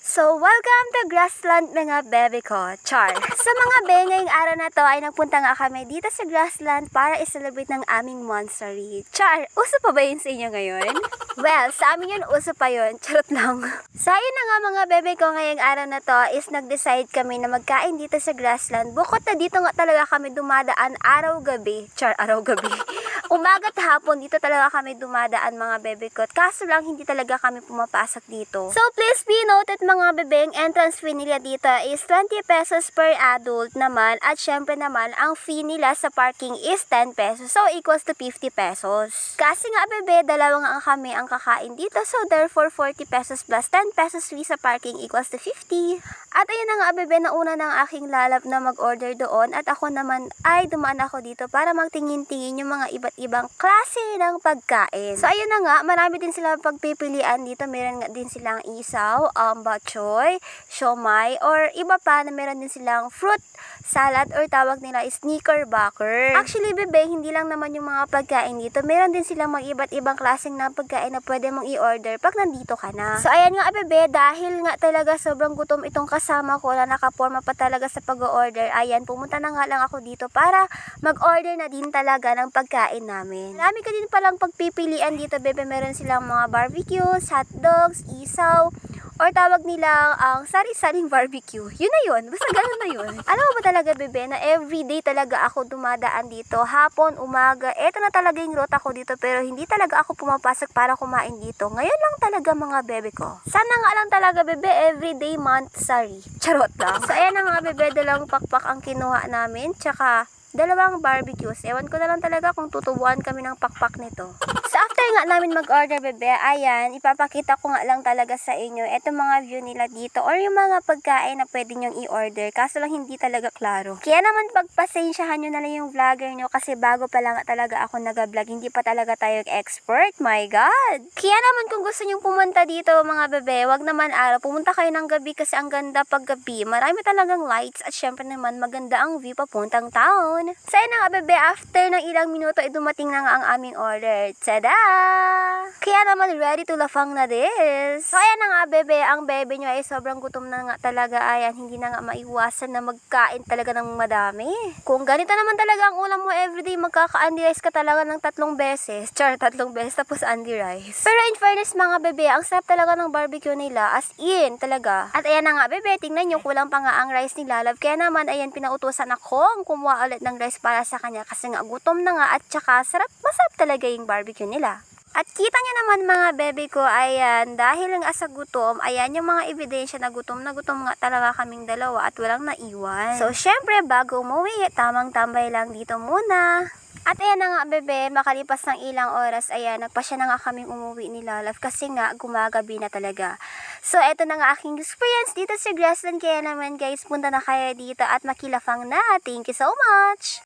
So, welcome to Grassland mga bebe ko, Char. Sa mga be, ngayong araw na to ay nagpunta nga kami dito sa Grassland para i-celebrate ng aming monstery. Char, uso pa ba yun sa inyo ngayon? Well, sa amin yun, uso pa yun. Charot lang. So, ayun na nga mga bebe ko, ngayong araw na to is nag-decide kami na magkain dito sa Grassland. Bukod na dito nga talaga kami dumadaan araw-gabi. Char, araw-gabi. Umaga at hapon, dito talaga kami dumadaan mga bebe ko. Kaso lang, hindi talaga kami pumapasok dito. So, please be noted mga bebe, ang entrance fee nila dito is 20 pesos per adult naman. At syempre naman, ang fee nila sa parking is 10 pesos. So, equals to 50 pesos. Kasi nga bebe, dalawa nga kami ang kakain dito. So, therefore, 40 pesos plus 10 pesos fee sa parking equals to 50. At ayun na nga bebe, nauna ng aking lalab na mag-order doon. At ako naman ay dumaan ako dito para magtingin-tingin yung mga iba't ibang klase ng pagkain. So, ayun na nga, marami din sila pagpipilian dito. Meron nga din silang isaw, batchoy, siomay, or iba pa na meron din silang fruit salad or tawag nila is knickerbocker. Actually, bebe, hindi lang naman yung mga pagkain dito. Meron din silang mga iba't ibang klaseng na pagkain na pwede mong i-order pag nandito ka na. So, ayan nga, bebe, dahil nga talaga sobrang gutom itong kasama ko na nakaporma pa talaga sa pag-order, ayan, pumunta na nga lang ako dito para mag-order na din talaga ng pagkain namin. Marami ka din palang pagpipilian dito, bebe. Meron silang mga barbecues, hotdogs, isaw, or tawag nilang ang sari-saring barbecue. Yun na yun. Basta ganun na yun. Alam mo ba talaga, bebe, na everyday talaga ako dumadaan dito. Hapon, umaga. Eto na talaga yung rota ko dito. Pero hindi talaga ako pumapasok para kumain dito. Ngayon lang talaga mga bebe ko. Sana nga lang talaga, bebe, everyday month sari. Charot lang. So, ayan na mga bebe, dalawang pakpak ang kinuha namin. Tsaka, dalawang barbecues. Ewan ko na lang talaga kung tutubuan kami ng pakpak nito. So, after nga namin mag-order, bebe, ayan, ipapakita ko nga lang talaga sa inyo etong mga view nila dito or yung mga pagkain na pwede nyong i-order. Kaso lang hindi talaga klaro. Kaya naman pagpasensyahan nyo na lang yung vlogger nyo kasi bago pa lang talaga ako nag-vlog. Hindi pa talaga tayo expert. My God! Kaya naman kung gusto nyong pumunta dito, mga bebe, wag naman araw. Pumunta kayo ng gabi kasi ang ganda pag gabi. Marami talagang lights at syempre naman maganda ang view papuntang town. So, ayun na nga, bebe, after ng ilang minuto, dumating na nga ang aming order. Tada! Kaya naman, ready to lafang na this. So, ayan na nga, bebe, ang bebe nyo ay sobrang gutom na nga talaga. Ayan, hindi na nga maiwasan na magkain talaga ng madami. Kung ganito naman talaga ang ulam mo everyday, magkaka-Andy rice ka talaga ng 3 beses. Char, 3 beses, tapos Andy rice. Pero in fairness, mga bebe, ang sarap talaga ng barbecue nila. As in, talaga. At ayan na nga, bebe, tingnan nyo, kulang pa nga ang rice ni Lalav. Kaya naman, ayan, pinautusan akong kumuha ulit ng rice para sa kanya kasi nga gutom na nga at saka masarap talaga yung barbecue nila. At kita nyo naman mga bebe ko, ayan, dahil nga sa gutom, ayan yung mga ebidensya na gutom nga talaga kaming dalawa at walang naiwan. So, syempre, bago umuwi, tamang tambay lang dito muna. At ayan na nga bebe, makalipas ng ilang oras, ayan, nagpasya na nga kaming umuwi ni Lalav kasi nga gumagabi na talaga. So, eto na nga aking experience dito sa Grassland. Kaya naman guys, punta na kayo dito at makilafang na. Thank you so much!